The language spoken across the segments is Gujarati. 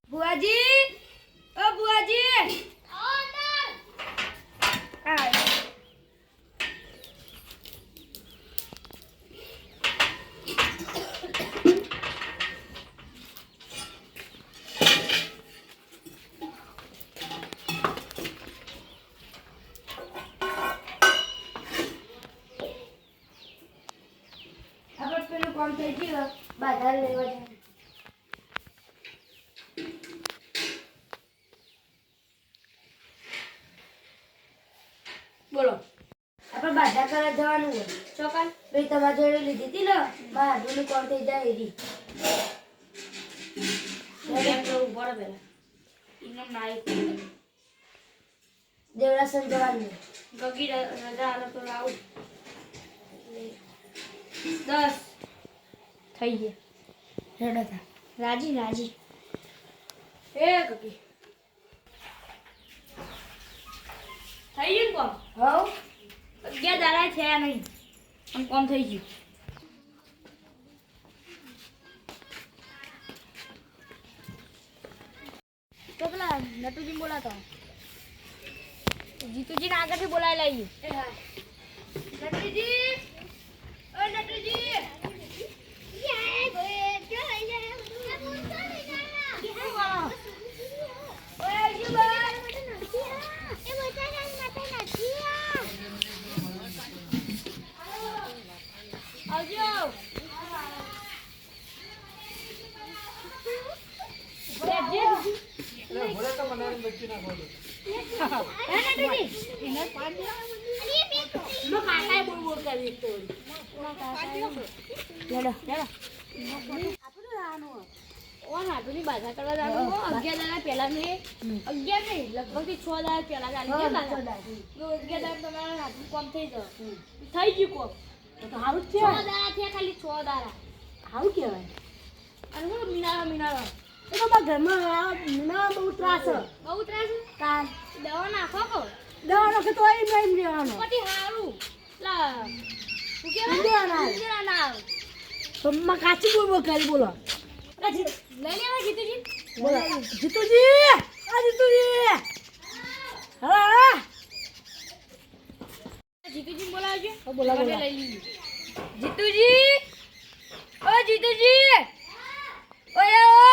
બુઆજી, ઓ બુઆજી, આપણે પેલું કામ થઈ ગયું, બાધા લેવા જાય. બોલો, આપણે બાધા કરવા જવાનું હોય. ચોકાન ભાઈ તમારી જોડે લીધી હતી ને, મારા હાથનું કામ થઈ જાય એરી. દેવરાસન જવાનું ગગી રજા આલો તો આવું 10 થઈ ગયા રેડો થા રાજી રાજી એ ગગી થઈ ગયું કોમ હવ 11 દાડા થયા નહીં આમ કોમ થઈ ગયું તો પેલા નટુજી બોલાતો જીતુજી ના આગળથી બોલાવી લઈએ એ હા નટુજી ઓ નટુજી યે ગોય જો આયા ઓય જીબા એ મોટા ના નથી આવજો બોલે તો મને બચ્ચી ના ખોલો એને પાડી લો કાકાએ બોલ બોલ કરી તો લેડો આપણું રાનો ઓન હાથની બાધા કરવા જાણો 11 દાડા પહેલા ને 11 નહીં લગભગ 6 દાડા પહેલા ચાલી ગયા 11 દાડા તમારા હાથનું કામ થઈ ગયું થઈ ગયું કોમ તો હારું છે 6 દાડા થયા ખાલી 6 દાડા હારું કહેવાય અને હું મીનાળો એ તો ઘરમાં મીનાળો બહુ ત્રાસ કામ દવા નાખો કો દવા નાખો તો એ નહીં રહેવાનો પછી હારું લા હું કેવા ના તો માં કાચી બોલ કરી બોલો લઈ લેવા જીતુજી બોલો જીતુજી આ જીતુજી હા જીતુજી બોલાવજો બોલાવો લઈ લીધી જીતુજી ઓ જીતુજી ઓય ઓ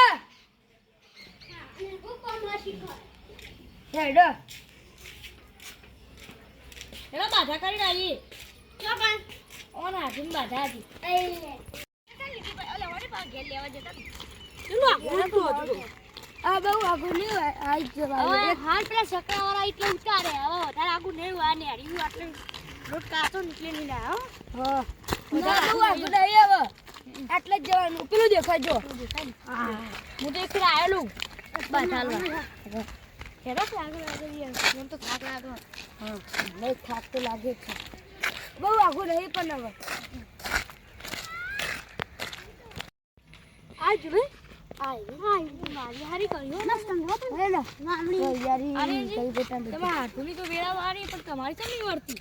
હેડો હેલો બાધા કરી આવી ક્યાં પણ ઓન હાથની બાધા હતી આ બહુ આગું નહીં આઈ જવાનું હાલ પેલા સકરાવાળા એટલે ઉતારે હવે વધારે આગું નહીં આ ને હરી આટલે રોટ કાતો નીકળી નહીં ના હા બહુ આગું નહીં હવે એટલે જ જવાનું પેલું દેખાય જો હા હું તો એકલા આવેલું બાધા હેરો આગળ મને તો થાક લાગે હા નહીં થાક તો લાગે છે બહુ આગું નહીં પણ હવે આજ રે મારી હારી કર્યો ના સંગવા તો હે ના યારી કઈ બેટા તમે હાથુની તો વેળા વાળી પણ તમારી તો નહીં વર્તી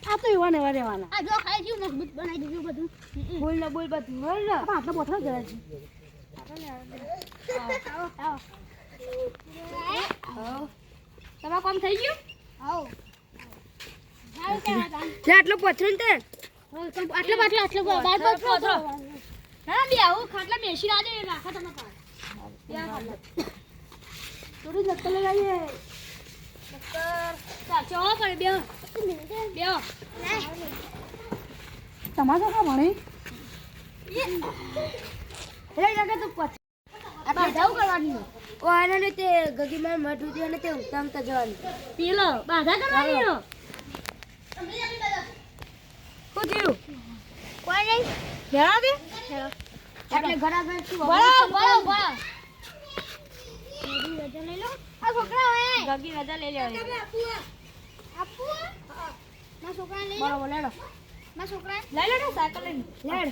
આ તો એવાને વારેવાના આ જો ખાઈ જીવ મજબૂત બનાવી દીધું બધું બોલ ના બોલ બધું બોલ ના આટલો બોથરો જરા છે આવો તમારું કામ થઈ ગયું આવો આટલો પથરો ને આટલો બાર પથરો હા બે આવો ખાટલા બેસી રાજે રાખા તમે પાસ યા ખાટલા થોડી નક્કર લગાવીએ નક્કર ચાચો કરે બે તમારો કા ભણે એ જગા તો પછ આપણે જાવ કરવાની ઓ આને તે ગગીમાં મઠું અને તે ઉતામતા જવાનું પેલો બાધા કરવાની નો શું થયું કોઈ નહીં ઘેરા દે એટલે ઘરા ઘર શું બળો રજા લઈ લો આ છોકરા હોય ગગી રજા લઈ લે આપુ ના છોકરા લઈ લો બરાબર લેડો ના છોકરા લઈ લેડો સાયકલ લઈ લેડ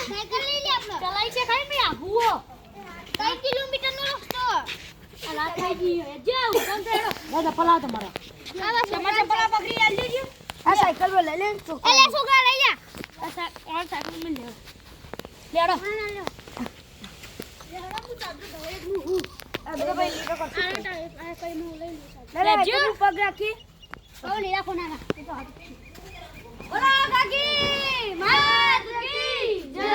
સાયકલ લઈ લે આપણે ચલાઈ છે ખાઈ મે આહુઓ 3 કિલોમીટર નો રસ્તો અલા ખાઈ ગઈ જાવ કોણ છે દાદા પલાવ તમારા તમારે પેલા પકડી આલ દેજો આ સાયકલ પર લઈ લે છોકરા એલે છોકરા લઈ જા આ સાયકલ માં લેવો લેડો આ બધા ભાઈ લીધો કર લેજો. પગ રાખી ઓ લીલા કોના બોલા કાકી માત કી જય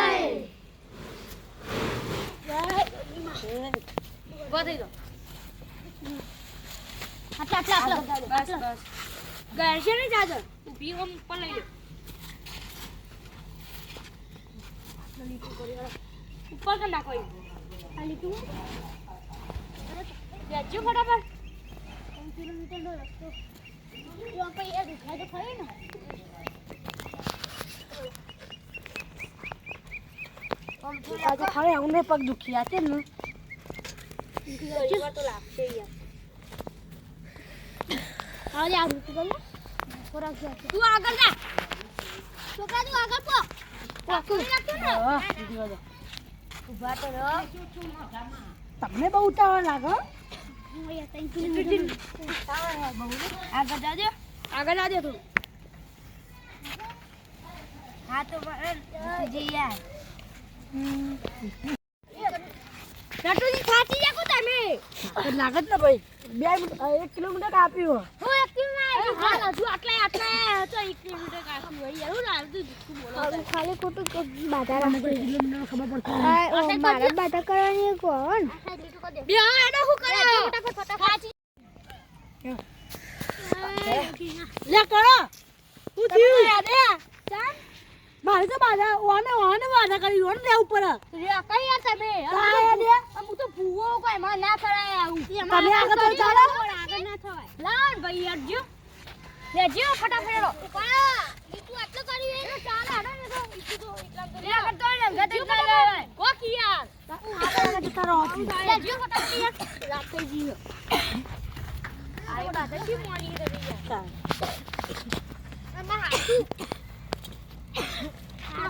બધી દો આટલા બસ ઘરશે નહીં જાજો ઊભી ઓમ પર લઈ લે ઉપર કર નાખો આ લીધું લેજો ફટાફટ 3 કિલોમીટરનો રસ્તો જો આપણે એ દુખાય તો ખરી ને આજે ખાલી અમને પગ દુખી આતે ને ગરીબા તો લાગશે યાર આજે આ રૂટ ગયો ખોરાક છે તું આગળ જા છોકરા તું આગળ પો કોણ લાગતો ને ઉભા તો રહો તમને બહુ ઉતાવળ લાગે હું અહીંયા 3 કિલોમીટર આગળ જાજો આગળ જાજો તું હા તો જી યાર રટુજી થાકી જાકો તમે લાગત ને ભાઈ 1 કિલોમીટર કાપ્યું હું એક કિલોમીટર હા હજુ આટલા તો 1 કિલોમીટર કાઢી હોય યાર હું લાવતું જુઠ્ઠું બોલો ખાલી ખોટું બાધા રાખે કિલોમીટર ખબર પડતી મારા બાધા કરવાની કોણ બે એનો હું કરે ફટાફટ લે કરો હું થયું યાદ મારે તો બાધા ઓને બાધા કરી ઓને લે ઉપર રે કઈ યાર તમે કાયા દે હું તો ભૂવો કોઈ માં ના કરાય આવું તમે આગળ તો ચાલો આગળ ના થવાય લાવ ભાઈ યાર જો લેજો ફટાફટ પા તું આટલું કરી એ ચાલે આડો ને તો ઈતું તો એટલા તો લે આગળ તો ને ગતે ના લે કો કી યાર આગળ જતા રહો લેજો ફટાફટ યાર રાત થઈ ગઈ આય બાદ કી મોડી રહી યાર અમાર હાથું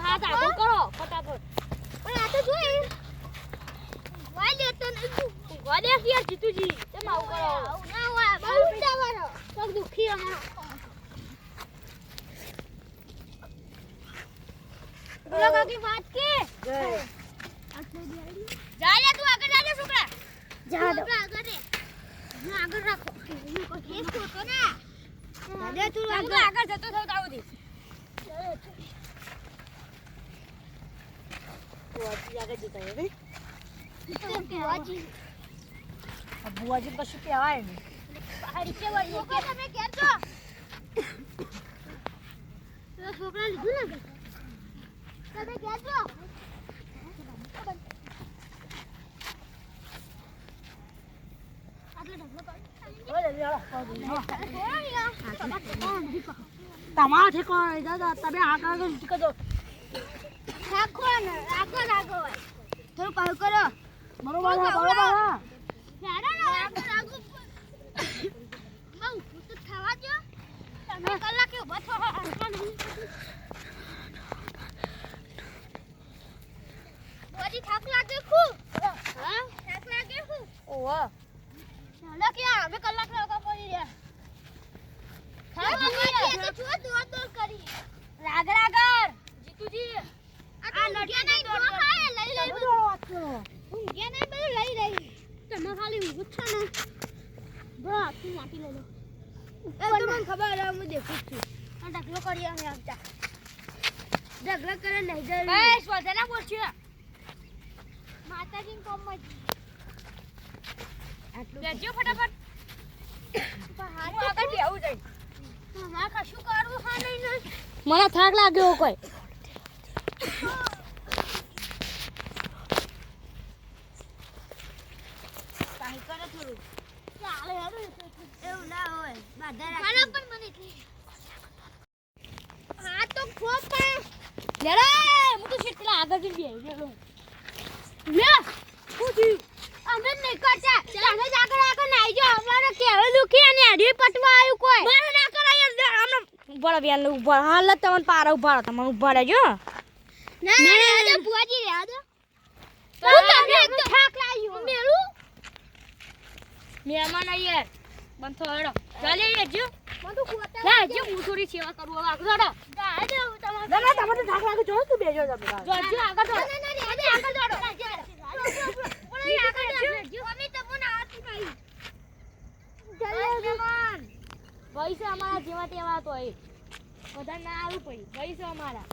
હાથ આગળ કરો ફટાફટ પણ આ તો જોઈ વાય લેતો ને વાડે યાર જીતુજી તમે આવું કરો ના હોય બહુ ઉડાવવાનો પગ દુખી અમારો બોલો કાકી વાત કે જા લે તું આગળ જાજે છોકરા જા દો આગળ રે હું આગળ રાખો હું કોઈ કેસ તો ના દાદા તું આગળ જતો થો તાવ દી બુઆજી કશું કહેવાય ને તમે કેજો છોકરા લીધું ને તમે કેજો તમારાથી કોણ દાદા તમે આગળ કરો રાખો ને રાખો થોડું પાછું કરો બરોબર બરોબર તમે કલાકે ઉભા થો બોડી થાક લાગે ખૂબ હા થાક લાગે ખૂબ ઓવા ચાલો કે હવે કલાક લાગવા પડી રહ્યા થાક લાગે તો છો દોડ કરી રાગર જીતુજી આ લડિયા નહીં દોડ ખાય લઈ લઈ ઊંઘ્યા નહીં બધું લઈ રહી તમે ખાલી ઊંઘ છો ને બસ તું માટી લઈ લો એ તો મને ખબર હે હું દેખું છું આ ઢગલો કરી અમે આવતા ઢગલો કરે નહીં જાય બસ વધારે બોલશું માતાજીને કોમમાં આટલું લેજો ફટાફટ હાથ આગળ બેહું જાય મારા કશું કરવું હા નહીં મને થાક લાગ્યો કોઈ કાઈ કરે થોડું ચાલે યાર એવું ના હોય બાધા રાખી પણ મને એટલી હા તો ખોપ પણ લેડે હું તો કેટલા આગળ જઈ બેહી ગયો લે કુદી અમે નહીં કરતા તમે જ આગળ નાઈ જો અમારે કેળો દુખી અને આડી પટવા આવ્યું કોઈ મારે ના કરાય અમે ઉભા બેન ઉભા હાલ તમને પારા ઉભા તમે ઉભા રહેજો ના ના બુઆજી રહ્યા દો હું તમને એક તો થાક લાગ્યો મેલું મહેમાન યાર બંધો હેડો ચાલે હેજો બધું ખોટા લા હેજો હું થોડી સેવા કરું હવે આગળ હેડો જા દે હું તમાર ના તમને થાક લાગે જો તું બેજો તમે જો આગળ હેડો ના આગળ હેડો બોલો આગળ હેડો અમે તમને હાથ નહીં ચાલે જવાન પૈસા અમારા જેવા તેવા તો એ બધા ના આવું પડી પૈસા અમારા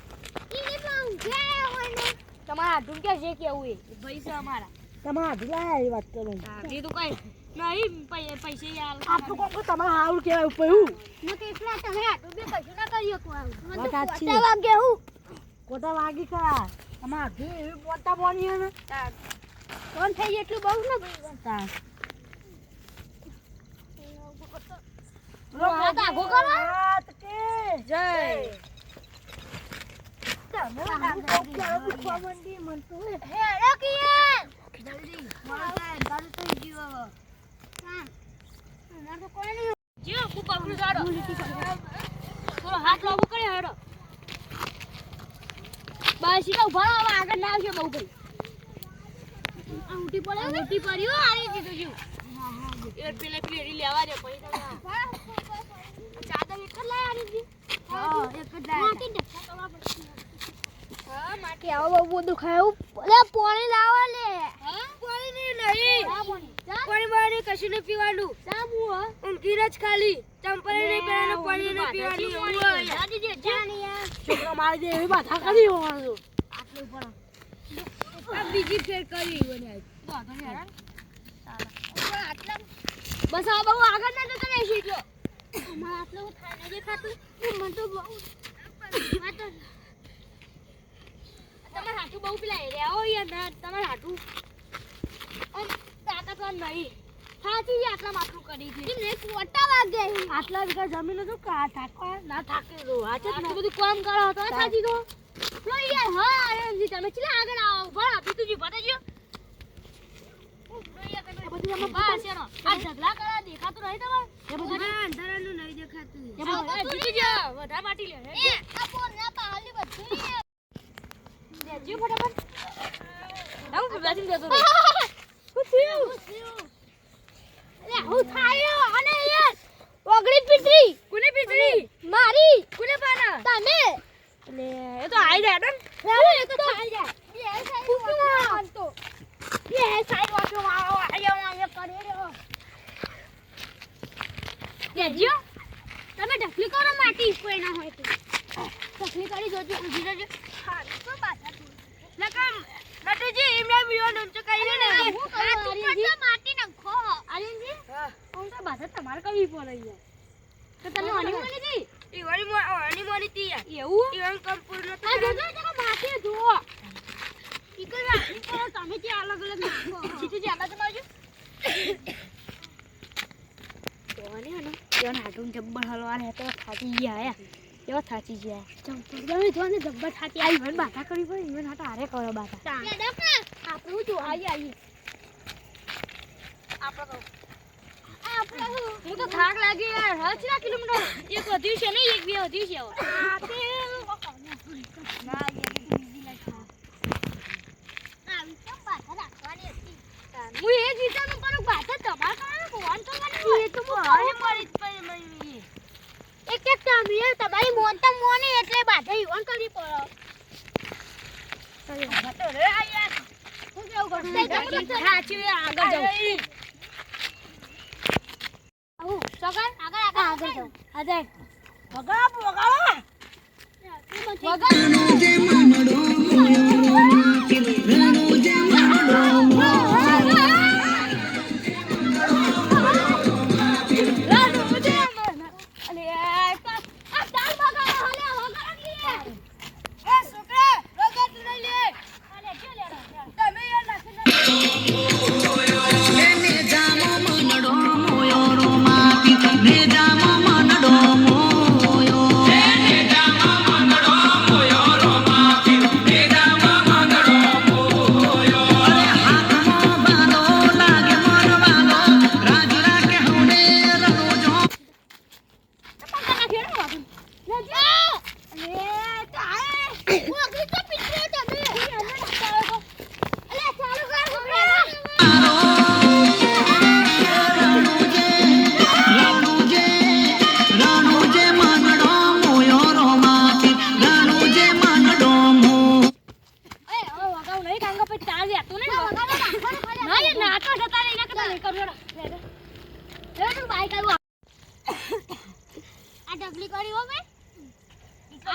ઈને પણ જે હોય તમારા ઢુંકે જે કેવું એ પૈસા અમારા તમારા ઢીલા એ વાત કરું એ તો કઈ નહીં પૈસે યાર આપણું કોણ તમારા હાઉલ કેવાય ઉપયું હું તો એટલા તમે આટલું બે કશું ના કર્યો કોઈ વાત સાચી. કોટા વાગે હું કોટા વાગી ખરા તમારા ઘી એવી મોટા બોની હે ને કોણ થઈ એટલું બહુ ને ભાઈ તા હાથ આગો કરો. હાથ કે જય તમે આવું કોક કરો તો ખવંડી મન તો હે રોકીએ જલ્દી મારા દાદુ તો જીવો હા માર તો કોઈ નહીં જીવો હું પકડું જાડો થોડો હાથ લાગુ કરે હેડો બસ ઈ તો ઉભા રહો, હવે આગળ ના આવશે બહુ ભાઈ આ ઉઠી પડે ઉઠી પડ્યો આની દીધું જીવ એ પેલે પેલી લેવા દે પૈસા ચાદર એક જ લાય આની દી હા એક જ લાય માટી ધક્કા કરવા પડશે હા માટી આવો બહુ દુખાયું લે પાણી લાવો લે હા પાણી નહીં પાણી બારે કશું ન પીવાનું સાબુ હો ઊંઘી જ ખાલી ચંપલ નહીં પહેરવાનું પાણી ન પીવાનું હોય દાદી દે જાનિયા છોકરા મારી દે એવી બાધા કરી હોવાનું આટલું પણ આ બીજી ફેર કરી બને વાંધો નહીં હેરાન બસ આ બહુ આગળ ના જતો રહે છે મારા આટલું ખાઈ નથી ખાતું મને તો બહુ તમારે હાથું બહુ પેલા રહ્યા યાર ના તમારે હાથું તાકાતવાન નહીં થાકી આટલા માથું કરી છે ને કોટા વાગે આટલા વીઘા જમીન હતું કા થાકવા ના થાકે રો આ છે આટલું બધું કામ કરો તો થાકી ગયો લો યાર હા આનંદજી તમે ચલા આગળ આવો ભણ આપી તુજી ભટે ગયો બધું એમાં બસ એનો આ ઝઘડા કરા દેખાતું નહીં તમારે એ બધું અંધારાનું નહીં દેખાતું એ બધું જીતી જા વધારે માટી લે એ આ ફોન ના પાલી બધું દેજો ફટાફટ આવું બેસી દેતો હું થયું અરે હું થાયો અને યાર ઓગળી પીટરી કોને પીટરી મારી કોને પાના તમે એટલે એ તો આઈ જાય ને એ તો આઈ જાય એ સાઈડ તો એ સાઈડ વાળો મારો આયો કરે રહ્યો દેજો તમે ઢકલી કરો માટી કોઈ ના હોય તો ઢકલી કરી જોજો ઉભી રહેજો હા તો પાછા લકમ નટુજી એમના વિડિયો નંચો કરી લે હું કરું માટી નખો આલિંજી હા હું તો બાધા તમાર કરવી પડે યાર તો તમે ઓની મોની દી ઈ ઓની મોની તી એવું ઈવન કમ પૂર્ણ તો આ જોજો જરા માટી જો ઈકલ રાખી કરો તમે જે અલગ અલગ નાખો જીતું જે આમાં તમારજો તોને હનો યોન હાટું જબ્બર હલવાન હે તો થાકી ગયા કેવા થાકી ગયા તમે જોને જબ્બર થાકી આવી વન બાધા કરી પણ ઈવન હાટા હારે કરો બાધા આપણું જો આવી આપણે હું તો થાક લાગી યાર હચરા કિલોમીટર એક વધ્યું છે ને એક બે વધ્યું છે આ તે ના યાર બીજી લાગી આ વિચાર બાધા રાખવાની હતી હું એ જ વિચારું પણ બાધા તમાર કરવાનું ફોન કરવાનું એ તો મળી એક એક તમે તમારી મોન તો મોને એટલે બાધા ઈવન કરવી પડે તો રે આ યાર હું કેવું કરું સાચી આગળ જાઉં આવું સગન આગળ જાઉં આજે વગાડો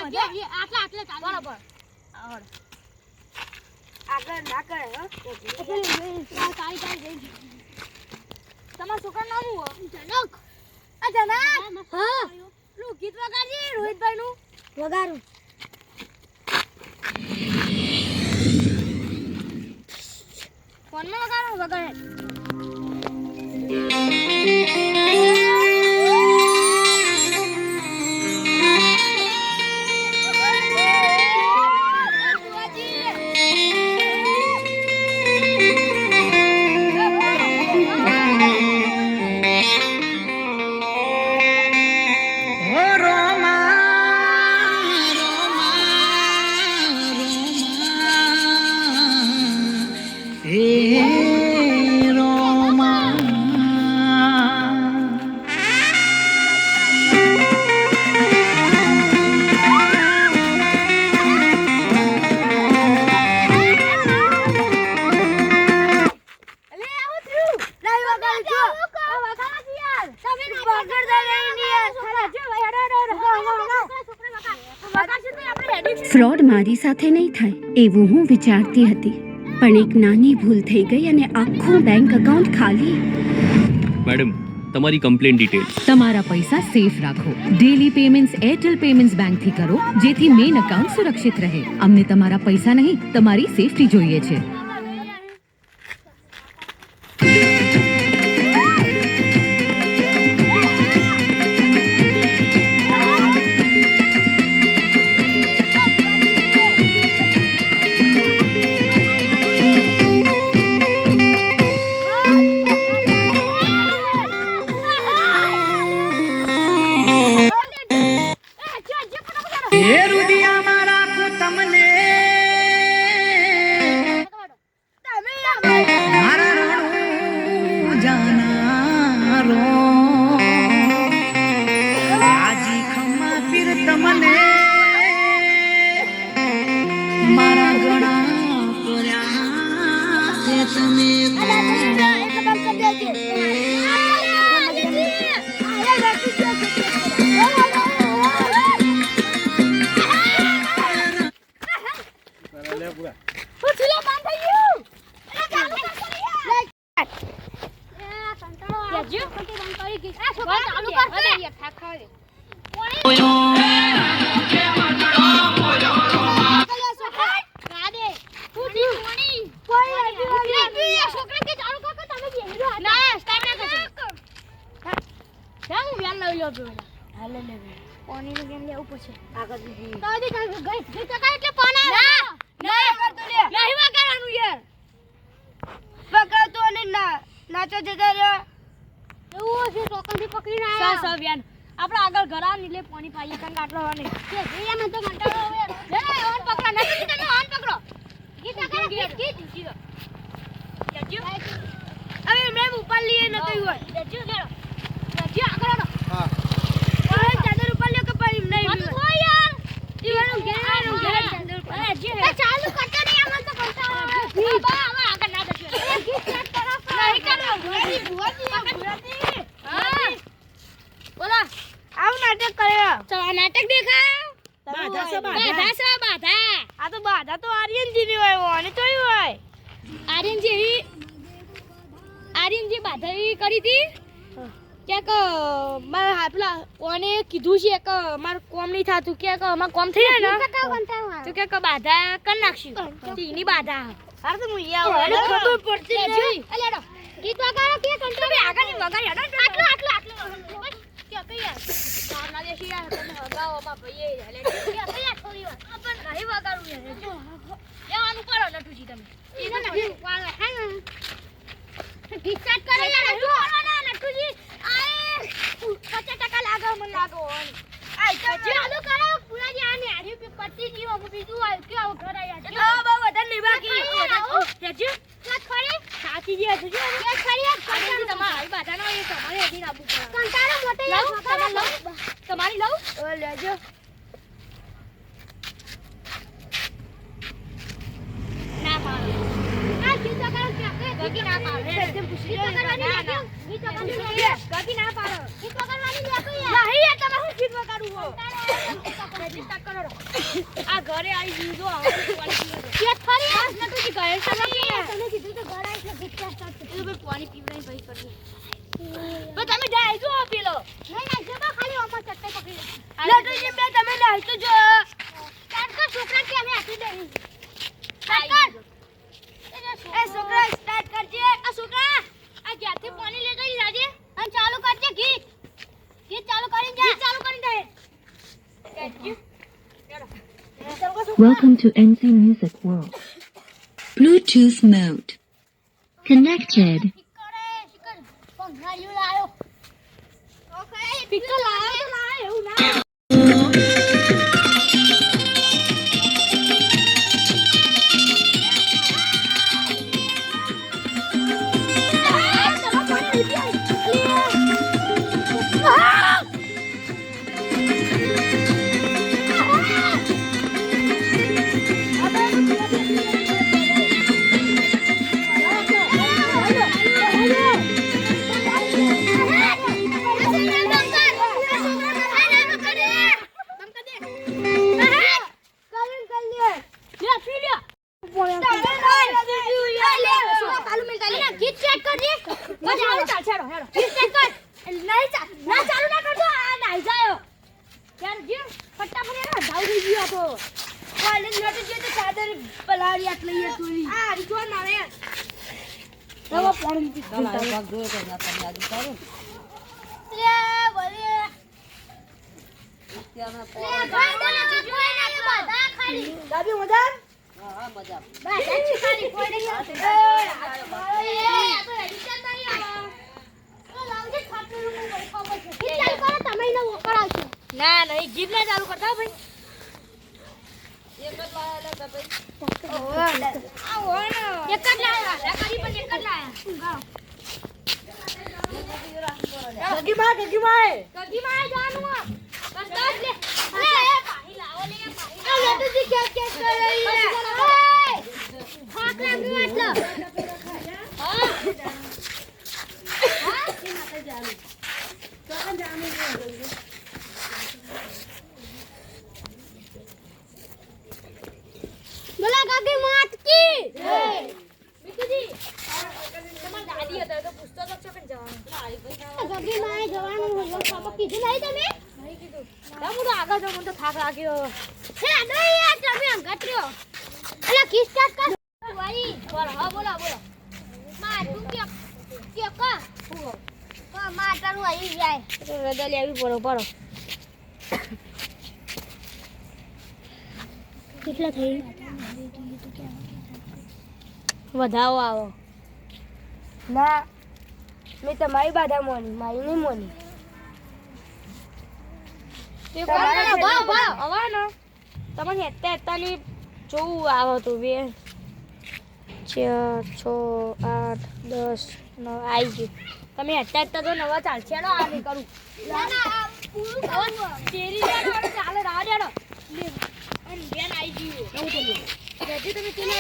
આટલા ચાલો બરાબર આગળ ના કરે હો તમારા છોકરા નામ હું જનક આ જનક હા લું ગીત વગાડજે રોહિતભાઈ નું વગાડું ફોનમાં વગાડું વગાડે ફ્રોડ મારી સાથે નહીં થાય એવું હું વિચારતી હતી પણ એક નાની ભૂલ થઈ ગઈ અને આખું બેંક એકાઉન્ટ ખાલી મેડમ તમારી કમ્પ્લેન ડિટેલ તમારા પૈસા સેફ રાખો daily payments Airtel payments bank થી કરો જેથી મેઇન એકાઉન્ટ સુરક્ષિત રહે અમને તમારા પૈસા નહીં તમારી સેફટી જોઈએ છે નાચો જતા રહ્યો એવું છે ટોકનથી પકડીને આયા આપણે આગળ ઘર આવ એટલે પાણી પાઈએ કંગ આટલો નહીં કે એમ તો કંટાળો હવે લે ઓન પકડો નથી તમે ઓન પકડો ગીત હવે મેં ઉપર લીએ ન કઈ હોય જજો આગળ હા ઓય ચાદર ઉપર લ્યો કે પાઈ નહીં તો હો યાર ઈવાનું ઘેર ચાદર ઉપર ચાલુ કરતો નહીં આમાં તો કંટાળો આવે બા હવે આગળ ના દે ગીત સ્ટાર્ટ કરો નહીં કરો ભુવાજી હા બોલો આવ નાટક કર્યો ચલો નાટક દેખાવ બાધા આ તો બાધા તો આર્યનજી ની હોય અને તોય હોય આર્યનજી બાધા કરી હતી ક્યાંક મારા હાપલા કોને કીધું છે કે માર કોમ નહીં થાતું કે અમાર કોમ થઈ જાય ને તો કે બાધા કર નાખશું એની બાધા હાર તો હું યાર ખબર પડતી નહીં અલેડો ગીત વગાડો કે કંટ્રોલ આગળની વગાડી આટલો કે કયા સારના દેશી યાર તમે હગાઓમાં ભઈએ એટલે કે કયા થોડી વાર આપણ નહીં વગાડું યાર લેવાનું કરો નટુજી તમે એને નહીં વાળો હે ને ગીત સ્ટાર્ટ કરો યાર નટુજી આય 50% લાગો મને લાગો આય ચાલુ કરો પુરાજી આને હારી પે પટ્ટી જીવો બીજું આય કે આવ ઘર આયા હા બહુ વધારે નહીં બાકી તેજુ ક્યાં ખરી સાચી જે છે કે ખરી તમારા આઈ બાધાનો એ તમારે એદી આબુ કંટાળો મોટે તમારી લઉં ઓ લેજો ના પાડો આ ગીત કરો કે ગગી ના પાડો એકદમ પૂછી લો કરવાની ગીત પૂછી લો ગગી ના પાડો ગીત કરવાની લે તો યાર નહીં યાર તમે હું ગીત વગાડું હો આ ઘરે આવી ગયું જો હવે પાણી પીવે છે. ખરી આ નટુજી ઘરે છે ને તમે કીધું તો ઘર આવી એટલે ગુસ્સા સ્ટાર્ટ એ તો પાણી પીવડાઈ ભાઈ કરી તો તમે જાય જો પેલો નહીં જો ખાલી ઓમો ચટ્ટે પકડી નટુજી બે તમે જાય તો જો સ્ટાર્ટ કર છોકરા કે અમે આપી દઈ સ્ટાર્ટ કર એ છોકરા સ્ટાર્ટ કરજે આ છોકરા આ ક્યાંથી પાણી લેતો ઈ રાજે અને ચાલુ કરજે ગીત ચાલુ કરીને જા ચાલુ કરીને દે Welcome to NC Music World. Bluetooth mode. Connected. Picture લાયો તો લાયો એવું ના ના નહીં ગીત ના ચાલુ કરતા હો ભાઈ એક જ લાયા કરી પણ એક જ લાયા ગગી માં જાનું બસ બસ લે પાણી લાવો લે પાણી આ લેતુજી કે કરે થાક લાગ્યું એટલે હા માતા જાનું તો જાનું બોલા ગાગી માત કી જય મિતુજી તમાર દાદી હતા તો પૂછતો તો છો કે જવાનું ગાગી માએ જવાનું હોય પાપા કીધું નહીં તમે નહીં કીધું હું તો આગળ જાઉં મને તો થાક લાગ્યો હે નહીં યાર તમે અંગત્ર્યો અલા કિસ સ્ટાર્ટ કર ભાઈ બોલો હા બોલો માં તું કે કા માં તારું આવી જાય તો રદલી આવી પડો કેટલા થઈ વધાવો આવો ના મેં તમારી બાધા મોની મારી નહીં મોની હવે ને તમને હેતા જોવું આવો તું 2 4 6 8 10 9 આવી ગયું તમે હેતા તો નવા ચાલશે ને આ નહીં કરું ચાલે રાહ દેડો બેન આવી ગયું તમે તેલ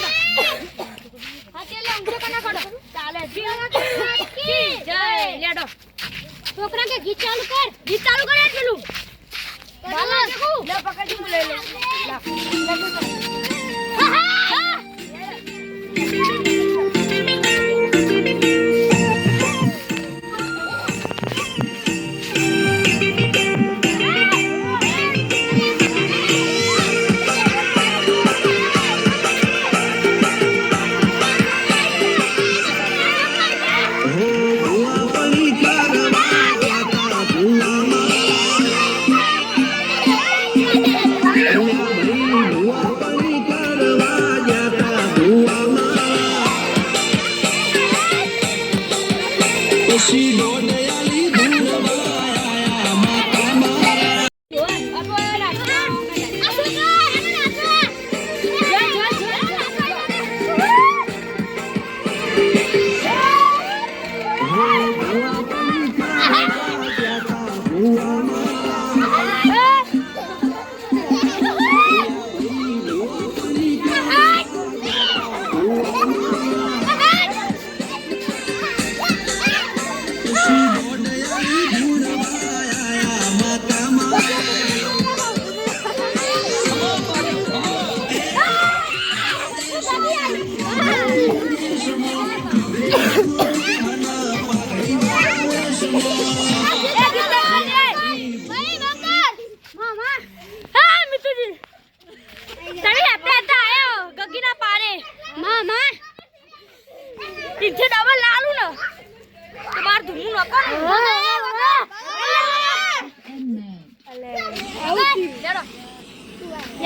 હા તેલ ઊંચો કના કરો ચાલે જય લેડો છોકરા કે ગીત ચાલુ કર પેલું બાલા લે પકડી લે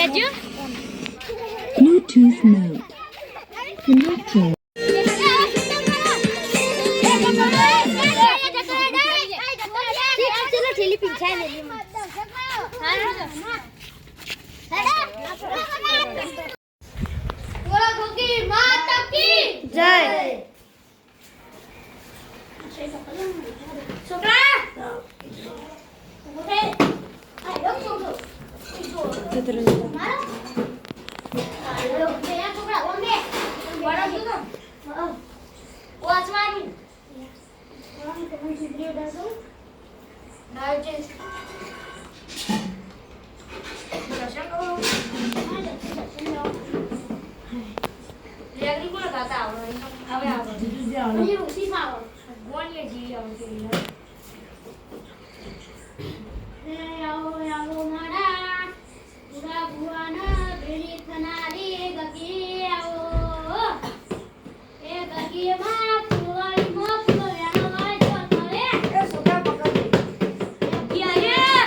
લેજો Bluetooth mode. Connected. ઠેલી પીછાય લેલી બોલા ગોગી માતા કી જય છોકરા ઉઠે આયો છોકરો મારો આયો બે છોકરા ઓંગે બડા જો વાચવાની તમે જીડ્યો દાસો નાજે દર્શન કરો લેગરી કોણ ગાતા આવે એ રૂસી માં ગોણીએ જી આવે આવો મારા પૂરા ભુવાના ભેળી થનારી ગગી આવો એ ગગી માં ફૂલવાળી માં ફૂલવ્યાનો વાજો કરે એ છોકરા પકડ ગગી આયે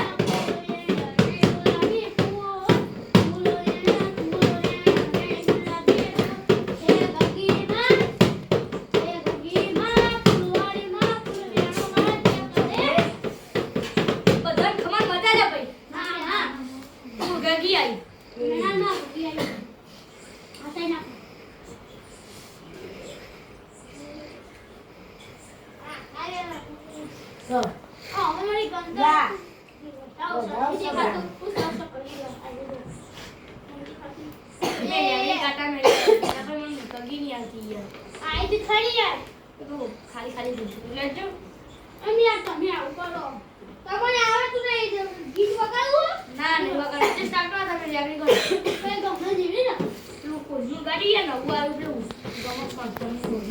ગુલાબી ફૂલ ખાલી ખાલી લેજો અમે યાર તમે આવું કરો તમને આવડતું નહીં ગીત વગાડવું ના નહીં વગાડવું જે સ્ટાર્ટ કરો તમે લેગરી કરો કઈ ગમે જેવી ને પેલું કોજું ગાડી ને હું આવ્યું પેલું ગમત પણ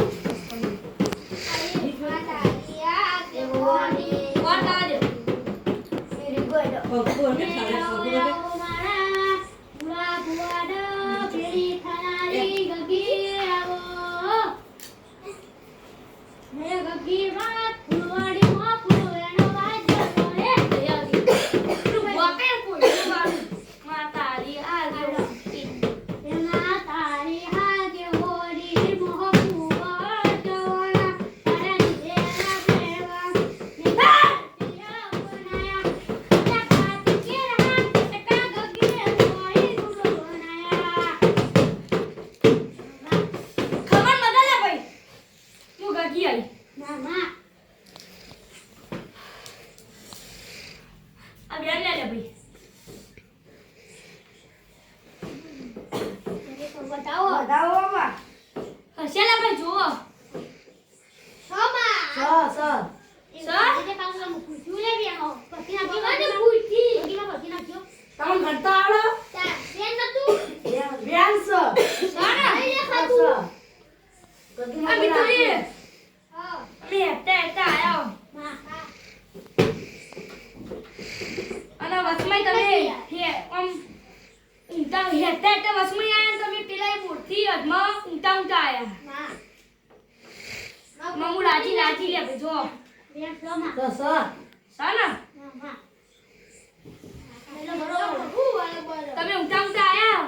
તમે ઊંચા ઊંચા આયા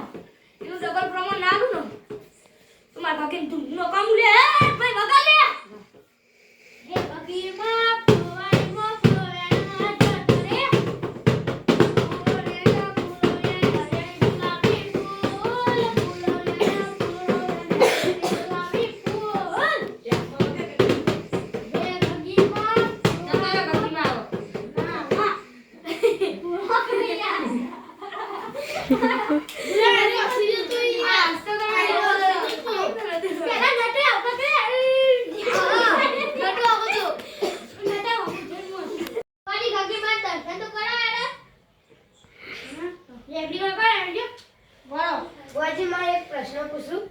એનું ડબલ પ્રમાણ ના આલું ને તમાર કાકે તું નો કામ લે ભાઈ વગા લે હે બગીમાં ફૂલવાળી માં ફૂલવાળા જટરે ફૂલવાળા ગુલાબી ફૂલ ફૂલવાળા ગુલાબી ફૂલ હે બગીમાં તમારા બગીમાં આવો પ્રશ્ન પૂછું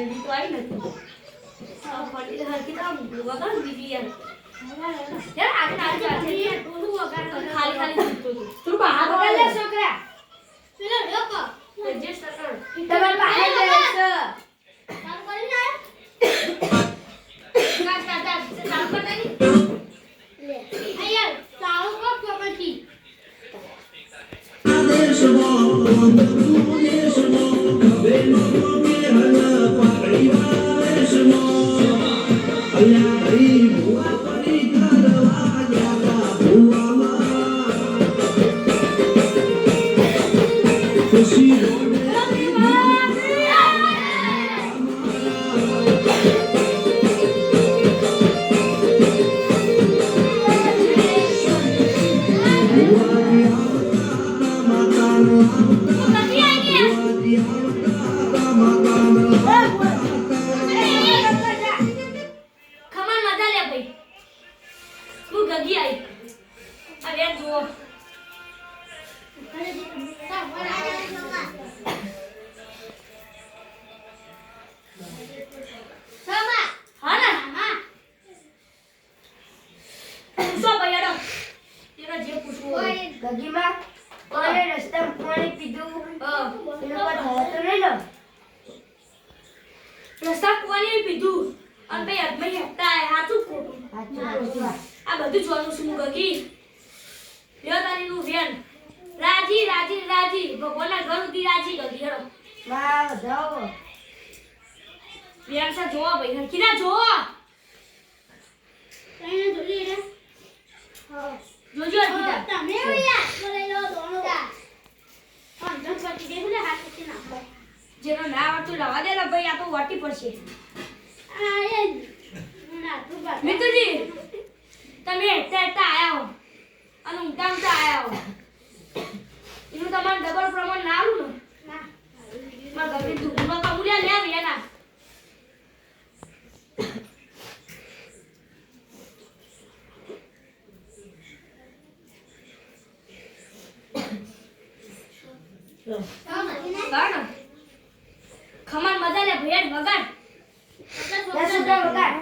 જલ્દી તો આવી નથી પડી હરકી તો વગર બીજી યાર આગળ ખાલી ખાલી જીતતો તું બહાર વગર લે છોકરા પેલો લોકો એડજસ્ટ કર તમાર બહાર લે કામ કરી ના કાકા કામ કરતા ની લે આયા ચાલો કો પછી રસ્તા પાણી પીધું અને ભાઈ અદમઈ હપ્તા હાચું ખોટું આ બધું જોવાનું છું ગગી લ્યો તારીનું વેન રાજી રાજી રાજી ભગવાનના ઘર ઉધી રાજી ગગી હેડો વાહ જાઓ વેન સા જોવા ભાઈ હરખીના જોવા કઈને જોલી રે હા જોજો હરખીના તમે યાર લઈ લો દોણો હા જમ પટી દે બોલે હાથ કે ના જેનો ના આવતું રવા દે ને ભાઈ આ તો વાટી પડશે આ એ ના તું બા મિતુજી તમે ટેટા આયા હો અને ઊંઘતા આયા હો એનું તમારે ડબલ પ્રમાણ ના આલું ને ના મારા ઘરે દૂધનો કમુલિયા લે આવ્યા ના ખમણ મજા લે ભેડ વગાડ વગાડ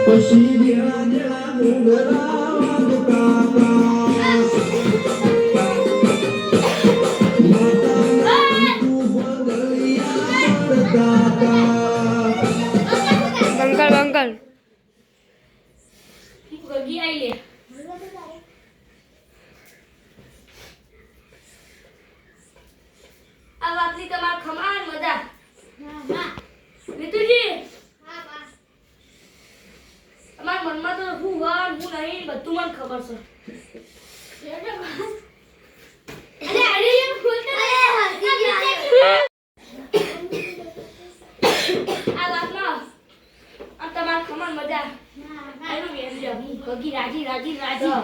પછી દેવા દેવા મુંગરા બંગલ ગગી આઈ લે આ વાતની તમાર ખમાન મજા હા મિતુજી હા બા તમાર મનમાં તો હું વાર હું નહીં બધું મને ખબર છે અરે અરે એમ ખોલતા આ વાતમાં આ તમાર ખમાન મજા આનું વેન જો ગગી રાજી રાજી રાજી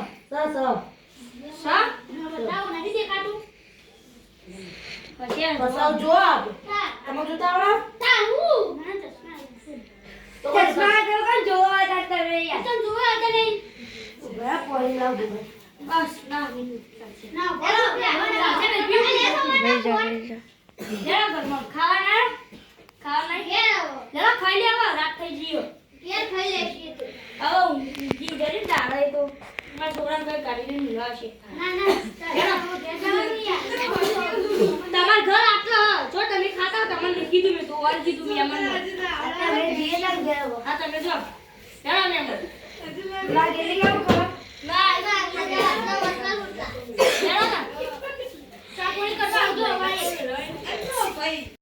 સા બતાવો નથી દેખાતું પછી બસાવ જો તમે જોતા આવડો તા હું મને ચશ્મા તો કોણ જોવા તા તમે યાર તો જોવા હતા નહીં ઉભા પોઈ લાવ બસ ના ના બોલો ઘરમાં ખાવાના જરા ખાઈ લેવા રાત થઈ ગયો કેર ખાઈ લે છીએ તો હવે ઊંઘી જરી દાડે તો મારા છોકરાને કઈ કાઢીને મિલવા છે ના ના તમાર ઘર આટલો જો તમે ખાતા તમને કીધું મેં તો વાર કીધું મેં અમને હા તમે જો ચાલો મેમ લાગે લઈ આવો ખબર ના ના ચાલો ના ચાકોણી કરતા આવજો અમારે